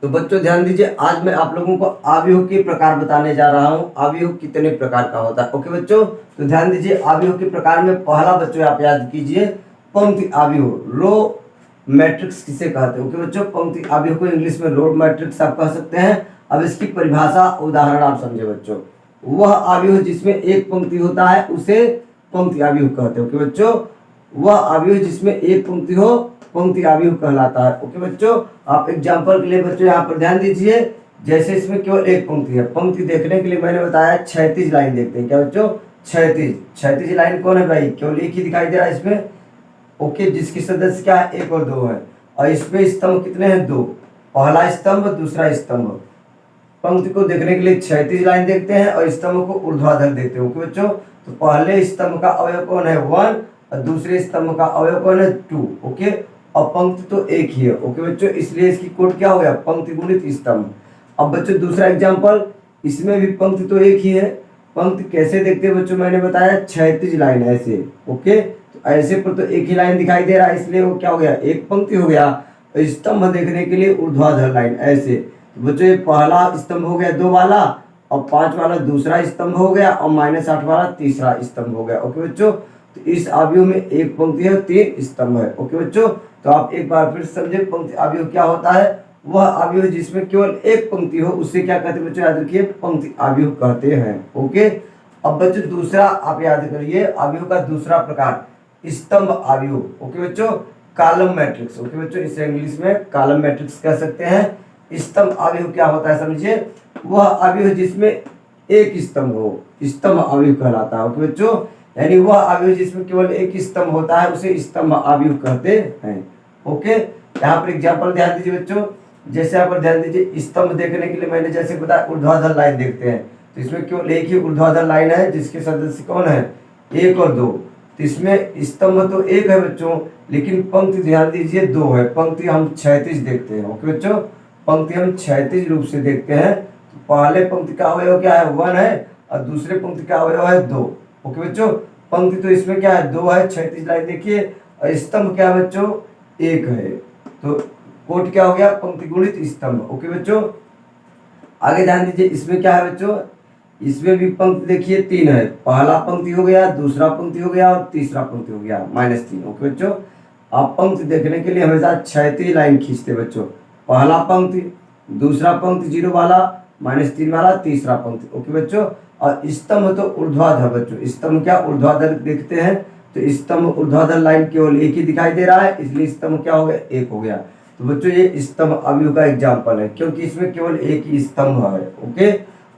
तो बच्चों ध्यान दीजिए, आज मैं आप लोगों को आव्यूह के प्रकार बताने जा रहा हूँ। आव्यूह कितने प्रकार का होता है। ओके बच्चों, तो ध्यान दीजिए, आव्यूह के प्रकार में पहला बच्चों आप याद कीजिए पंक्ति आव्यूह, रो मैट्रिक्स किसे कहते हैं। ओके बच्चों, पंक्ति आव्यूह को इंग्लिश में रो मैट्रिक्स आप कह सकते हैं। अब इसकी परिभाषा उदाहरण आप समझे बच्चों। वह आव्यूह जिसमें एक पंक्ति होता है उसे पंक्ति आव्यूह कहते हैं। ओके बच्चों, वह आव्यूह जिसमें एक पंक्ति हो पंक्ति आव्यूह कहलाता है। ओके बच्चों, आप एग्जांपल के लिए बच्चों यहाँ पर ध्यान दीजिए। जैसे इसमें केवल एक पंक्ति है, पंक्ति देखने के लिए मैंने बताया क्षैतिज लाइन देखते हैं। क्या बच्चों, क्षैतिज लाइन कौन है भाई, केवल एक ही दिखाई दे रहा है इसमें। ओके, जिसकी सदस्य क्या है, एक और दो है, और इसमें स्तंभ कितने हैं, दो, पहला स्तंभ दूसरा स्तंभ। पंक्ति को देखने के लिए क्षैतिज लाइन देखते हैं और स्तंभ को ऊर्ध्वाधर देखते हैं। ओके बच्चों, तो पहले स्तंभ का अवयव कौन है, 1, और दूसरे स्तंभ का अवयव कौन है, 2। ओके, और पंक्ति तो एक ही है। ओके बच्चों, इसलिए इसकी कोड क्या हो गया, पंक्ति गुणित स्तंभ। अब बच्चों दूसरा एग्जांपल, इसमें भी पंक्ति तो एक ही है। पंक्ति कैसे देखते हैं बच्चों, मैंने बताया क्षैतिज लाइन ऐसे। ओके, तो ऐसे पर तो एक ही लाइन दिखाई दे रहा है, इसलिए वो क्या हो गया, एक पंक्ति हो गया। स्तंभ देखने के लिए ऊर्ध्वाधर लाइन ऐसे। तो बच्चों ये पहला स्तंभ हो गया 2 वाला, और 5 वाला दूसरा स्तंभ हो गया, और -8 वाला तीसरा स्तंभ हो गया। ओके बच्चों, तो इस आव्यूह में एक पंक्ति है 3 स्तंभ है। ओके बच्चों, तो आप एक बार फिर समझे पंक्ति आव्यूह क्या होता है। वह आव्यूह जिसमें केवल एक पंक्ति हो उसे क्या कहते हैं बच्चों, याद रखिए पंक्ति आव्यूह कहते हैं। ओके, अब बच्चों दूसरा आप याद करिए, आव्यूह का दूसरा प्रकार स्तंभ आव्यूह। ओके बच्चों, कॉलम मैट्रिक्स। ओके बच्चों, इसे इंग्लिश में कॉलम मैट्रिक्स कह सकते हैं। स्तंभ आव्यूह क्या होता है समझिए, वह आव्यूह जिसमें एक स्तंभ हो, स्तंभ आव्यूह कहलाता है। ओके बच्चों, यानी वह आव्यूह जिसमें केवल एक स्तंभ होता है उसे स्तंभ आव्यूह कहते हैं। ओके, यहाँ पर एग्जांपल ध्यान दीजिए बच्चों। जैसे यहाँ पर ध्यान दीजिए, स्तंभ देखने के लिए मैंने जैसे बताया ऊर्ध्वाधर लाइन देखते हैं, तो इसमें केवल एक ही ऊर्ध्वाधर लाइन है जिसके सदस्य कौन है, 1 और 2। तो इसमें स्तंभ तो एक है बच्चों, लेकिन पंक्ति ध्यान दीजिए 2 है। पंक्ति हम क्षैतिज देखते हैं। ओके बच्चों, पंक्ति हम क्षैतिज रूप से देखते हैं। तो पहले पंक्ति का अवयव क्या है, 1 है, और दूसरे पंक्ति का अवयव है 2। ओके बच्चों, पंक्ति तो इसमें क्या है, 2 है, क्षैतिज लाइन देखिए, और स्तंभ क्या है बच्चों, 1 है। तो कोट क्या हो गया, पंक्ति गुणित स्तंभ। ओके बच्चों, आगे ध्यान दीजिए, इसमें क्या है बच्चों, इसमें भी पंक्ति देखिए 3 है। पहला पंक्ति हो गया, दूसरा पंक्ति हो गया, और तीसरा पंक्ति हो गया -3। ओके बच्चों, आप पंक्ति देखने के लिए हमेशा क्षैतिज लाइन खींचते बच्चों। पहला पंक्ति, दूसरा पंक्ति 0 वाला, -3 वाला, तीसरा पंक्ति। ओके बच्चों, और स्तंभ तो ऊर्ध्वाधर बच्चों, स्तंभ क्या ऊर्ध्वाधर देखते हैं। तो स्तंभ ऊर्ध्वाधर लाइन केवल एक ही दिखाई दे रहा है, इसलिए स्तंभ क्या हो गया, 1 हो गया। तो बच्चों ये स्तंभ आव्यूह का एग्जाम्पल है, क्योंकि इसमें केवल एक ही स्तंभ है। ओके,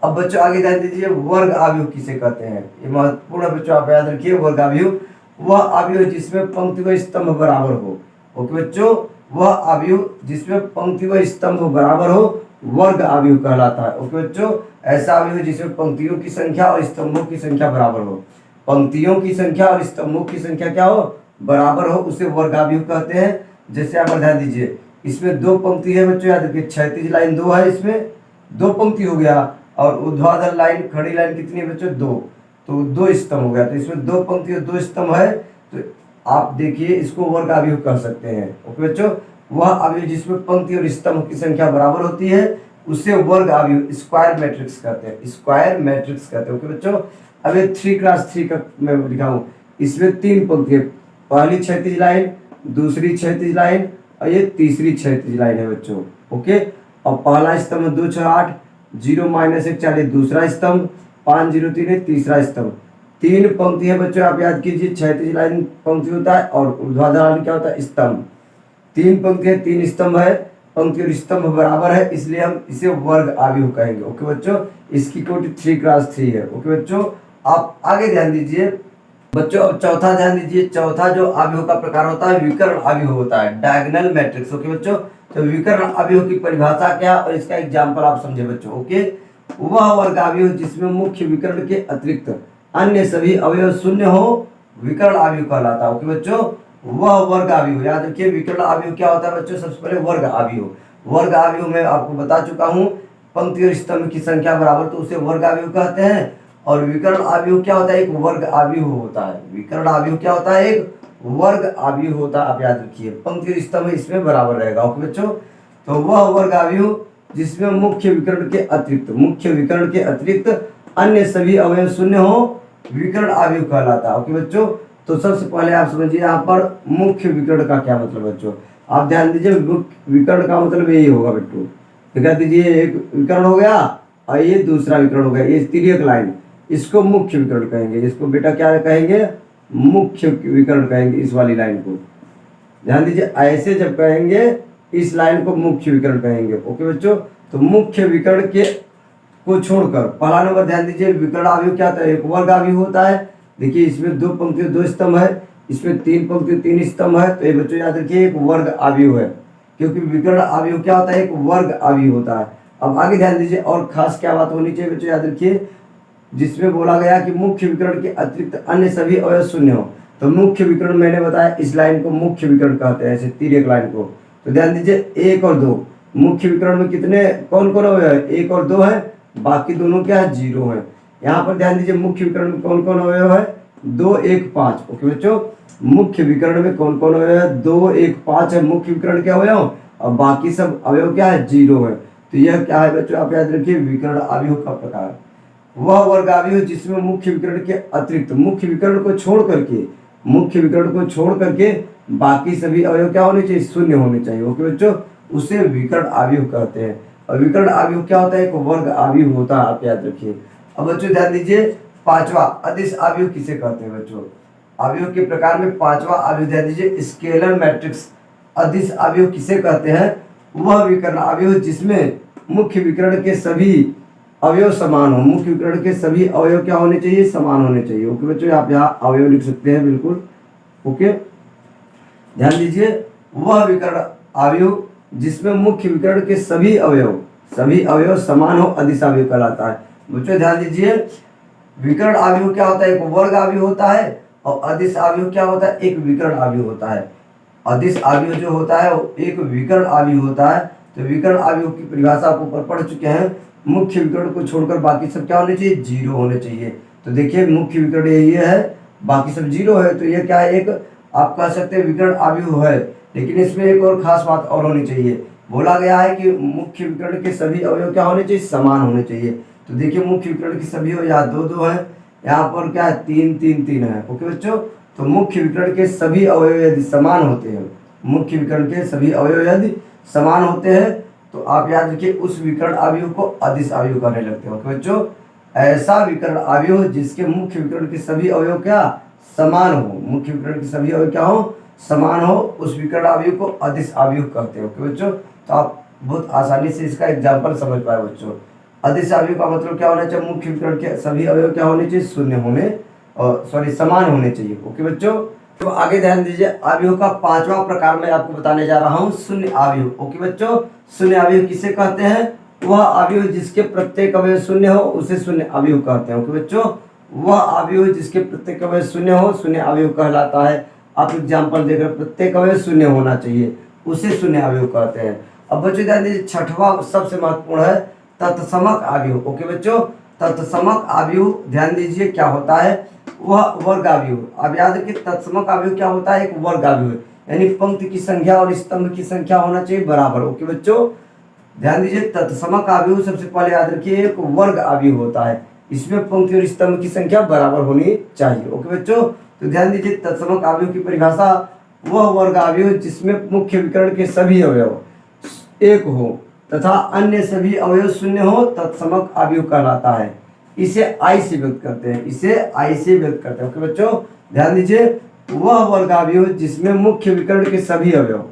अब बच्चों आगे ध्यान दीजिए, वर्ग आव्यूह किसे कहते हैं, ये महत्वपूर्ण बच्चों आप याद रखिए। वर्ग आव्यूह वह आव्यूह जिसमें पंक्ति व स्तंभ बराबर हो। ओके बच्चों, वह आव्यूह जिसमें पंक्ति व स्तंभ बराबर हो वर्ग आव्यूह कहलाता है। ओके बच्चों, ऐसा आव्यूह जिसमें पंक्तियों की संख्या और स्तंभों की संख्या बराबर हो। पंक्तियों की संख्या और स्तंभों की संख्या क्या हो, बराबर हो, उसे वर्ग आव्यूह कहते हैं। जैसे आप ध्यान दीजिए, इसमें 2 पंक्ति है बच्चों, याद रखिए क्षैतिज लाइन 2 है, इसमें 2 पंक्ति हो गया, और ऊर्ध्वाधर लाइन खड़ी लाइन कितनी है बच्चों, 2। तो 2 स्तंभ हो गया। तो इसमें 2 पंक्ति और 2 स्तंभ है, तो आप देखिए इसको वर्ग आव्यूह कह सकते हैं। ओके बच्चों, वह आव्यूह जिसमें पंक्ति और स्तंभ की संख्या बराबर होती है उसे वर्ग आव्यूह स्क्वायर मैट्रिक्स कहते हैं। स्क्वायर मैट्रिक्स कहते हैं। ओके बच्चों, अब ये 3x3 का मैं दिखाऊं, इसमें 3 पंक्ति है, पहली क्षैतिज लाइन, दूसरी क्षैतिज लाइन, और ये तीसरी क्षैतिज लाइन है बच्चों। ओके, और पहला स्तंभ 2 6 8, 0 -1 40 दूसरा स्तंभ, 5 0 3 है तीसरा स्तंभ। 3 पंक्ति है बच्चों, आप याद कीजिए, क्षैतिज लाइन पंक्ति होता है और ऊर्ध्वाधर लाइन क्या होता है, स्तंभ। 3 पंक्ति है, 3 स्तंभ है, पंक्ति और स्तंभ बराबर है, इसलिए हम इसे वर्ग आव्यूह कहेंगे। ओके बच्चों, इसकी कोटि 3x3 है। ओके बच्चों, आप आगे ध्यान दीजिए बच्चों। अब चौथा ध्यान दीजिए, चौथा जो आव्यूह का प्रकार होता है विकर्ण आव्यूह होता है, डायगोनल मैट्रिक्स। ओके बच्चों, तो विकर्ण आव्यूह की परिभाषा क्या और इसका एग्जाम्पल आप समझे बच्चों। ओके, वह वर्ग आव्यूह जिसमें मुख्य विकर्ण के अतिरिक्त अन्य सभी अवयव शून्य हो विकर्ण आव्यूह कहलाता है। ओके बच्चों, वह वर्ग आव्यूह, याद रखिए विकर्ण आव्यूह क्या होता है बच्चों, सबसे पहले वर्ग आव्यूह। वर्ग आव्यूह में आपको बता चुका हूँ, पंक्ति और स्तंभ की संख्या बराबर तो उसे वर्ग आव्यूह कहते हैं। और विकर्ण आव्यूह क्या होता है, एक वर्ग आव्यूह होता है। विकर्ण आव्यूह क्या होता है, एक वर्ग आव्यूह होता है, आप याद रखिए, पंक्ति और स्तंभ इसमें बराबर रहेगा। ओके बच्चों, तो वह वर्ग आव्यूह जिसमें मुख्य विकर्ण के अतिरिक्त अन्य सभी अवयव शून्य हो विकर्ण अवयव कहलाता है। ओके बच्चों, तो सबसे पहले आप समझिए यहाँ पर मुख्य विकर्ण का क्या मतलब बच्चों। आप ध्यान दीजिए, मुख्य विकर्ण का मतलब यही होगा बच्चों। दिखा दीजिए, एक विकर्ण हो गया और ये दूसरा विकर्ण हो गया, ये तिर्यक लाइन, इसको मुख्य विकर्ण कहेंगे। इसको बेटा क्या कहेंगे, मुख्य विकर्ण कहेंगे, इस वाली लाइन को। ध्यान दीजिए, ऐसे जब कहेंगे इस लाइन को मुख्य विकर्ण कहेंगे। ओके बच्चों, तो मुख्य विकर्ण के को छोड़कर पहला नंबर ध्यान दीजिए, विकर्ण अवयव क्या होता है, एक वर्ग अवयव होता है। देखिए इसमें 2 पंक्तियों 2 स्तंभ है, इसमें 3 पंक्तियों 3 स्तंभ है, तो ये बच्चों याद रखिए एक वर्ग अवयव है, क्योंकि विकर्ण अवयव क्या होता है, एक वर्ग अवयव होता है। अब आगे ध्यान दीजिए, और खास क्या बात होनी चाहिए बच्चों, याद रखिए, जिसमें बोला गया कि मुख्य विकर्ण के अतिरिक्त अन्य सभी अवयव शून्य हो, तो मुख्य विकर्ण मैंने बताया इस लाइन को मुख्य विकर्ण कहते हैं, ऐसे तिर्यक लाइन को। तो ध्यान दीजिए 1 और 2 मुख्य विकर्ण में कितने कौन कौन अवयव है, 1 और 2 है, बाकी दोनों क्या है, 0 है। यहाँ पर ध्यान दीजिए मुख्य विकर्ण में कौन कौन अवयव है, 2 1 5। ओके बच्चों, मुख्य विकर्ण में कौन कौन अवयव है, 2 1 5 है मुख्य विकर्ण के अवयव, और बाकी सब अवयव क्या है, 0 है। तो यह क्या है बच्चों, आप याद रखिए विकर्ण अवयव का प्रकार वह वर्ग अवयव जिसमें मुख्य विकर्ण के अतिरिक्त मुख्य विकर्ण को छोड़ करके बाकी सभी अवयव क्या होने चाहिए, शून्य होने चाहिए। ओके बच्चों, उसे विकर्ण अवयव कहते हैं। और विकर्ण अवयव क्या होता है, एक वर्ग अवयव होता है, आप याद रखिए। अब बच्चों ध्यान दीजिए, पांचवा अदिश अवयव किसे कहते हैं बच्चों। अवयव के प्रकार में पांचवा अवयव ध्यान दीजिए, स्केलर मैट्रिक्स अदिश अवयव किसे कहते हैं, वह विकर्ण अवयव जिसमें मुख्य विकर्ण के सभी अवयव समान हो। मुख्य विकर्ण के सभी अवयव क्या होने चाहिए, समान होने चाहिए। ओके बच्चों, आप यहाँ अवयव लिख सकते हैं बिल्कुल। ओके, ध्यान दीजिए, वह विकर्ण अवयव जिसमें मुख्य विकर्ण के सभी अवयव समान हो अदिश अवयव कहलाता है। बच्चों ध्यान दीजिए, विकर्ण अवयव क्या होता है, एक वर्ग अवयव होता है, और अदिश अवयव क्या होता है, एक विकर्ण अवयव होता है। अदिश अवयव जो होता है वो एक विकर्ण अवयव होता है। तो विकर्ण अवयव की परिभाषा आप ऊपर पढ़ चुके हैं, मुख्य विकर्ण को छोड़कर बाकी सब क्या होने चाहिए, 0 होने चाहिए। तो देखिए मुख्य विकर्ण ये है, बाकी सब 0 है, तो ये क्या है, एक आप कह सकते हैं विकर्ण अवयव है। लेकिन इसमें एक और खास बात और होनी चाहिए, बोला गया है कि मुख्य विकर्ण के सभी अवयव क्या होने चाहिए, समान होने चाहिए। तो देखिए मुख्य विकर्ण के सभी अवयव यहाँ 2 2 है, यहाँ पर क्या है 3 3 3 है। ओके बच्चों, तो मुख्य विकर्ण के सभी अवयव यदि समान होते हैं, मुख्य विकर्ण के सभी अवयव यदि समान होते हैं, तो आप याद रखिए उस विकर्ण अवयव को अदिश अवयव कहने लगते हैं। ओके बच्चों, ऐसा विकर्ण अवयव जिसके मुख्य विकर्ण के सभी अवयव क्या समान हो, मुख्य विकर्ण के सभी अवयव क्या हो, समान हो, उस विकर्ण अवयव को अदिश अवयव कहते हैं। ओके बच्चों, तो आप बहुत आसानी से इसका एग्जाम्पल समझ पाए बच्चों। अदिश अवयव का मतलब क्या होना चाहिए, मुख्य विकर्ण के सभी अवयव क्या होने चाहिए, समान होने चाहिए। ओके बच्चों, तो आगे ध्यान दीजिए, अवयव का 5वां प्रकार मैं आपको बताने जा रहा हूँ, शून्य अवयव। ओके बच्चों, शून्य अवयव किसे कहते हैं, वह अवयव जिसके प्रत्येक अवयव शून्य हो उसे शून्य अवयव कहते हैं। ओके बच्चों, वह अवयव जिसके प्रत्येक अवयव शून्य हो शून्य अवयव कहलाता है। आप एग्जाम्पल देकर प्रत्येक अवयव शून्य होना चाहिए, उसे शून्य अवयव कहते हैं। अब बच्चों ध्यान दीजिए, छठवां सबसे महत्वपूर्ण है तत्समक अवयव। ओके बच्चों, तत्समक अवयव ध्यान दीजिए क्या होता है, वह वर्ग अवयव। अब याद रखिए तत्समक अवयव क्या होता है, एक वर्ग अवयव, यानी पंक्ति की संख्या और स्तंभ की संख्या होना चाहिए बराबर। ओके बच्चों, ध्यान दीजिए, तत्समक अवयव सबसे पहले याद रखिए एक वर्ग अवयव होता है, इसमें पंक्ति और स्तंभ की संख्या बराबर होनी चाहिए। ओके बच्चों, तो ध्यान दीजिए तत्समक अवयव की परिभाषा, वह वर्ग अवयव जिसमें मुख्य विकर्ण के सभी अवयव 1 हो तथा अन्य सभी अवयव 0 हो तत्समक अवयव कहलाता है। इसे I से व्यक्त करते हैं, ओके बच्चों, ध्यान दीजिए, वह वर्ग अवयव जिसमें मुख्य विकर्ण के सभी अवयव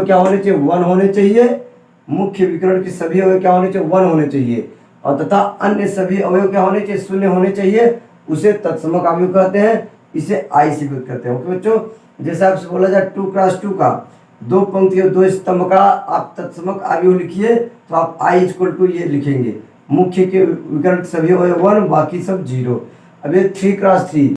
क्या होने चाहिए, 1 होने चाहिए, मुख्य विकर्ण के सभी अवयव क्या होने चाहिए, 1 होने चाहिए, और तथा अन्य सभी अवयव क्या होने चाहिए, 0 होने चाहिए, उसे तत्समक अवयव कहते हैं। इसे I से व्यक्त करते हैं। ओके बच्चों, जैसे आपसे बोला जाए 2 × 2 का 2 पंक्ति और 2 स्तंभ का आप तत्समक अवयव लिखिए, तो आप I = ये लिखेंगे, मुख्य के विकर्ण सभी अवयव 1, बाकी सब 0। अब ये 3 × 3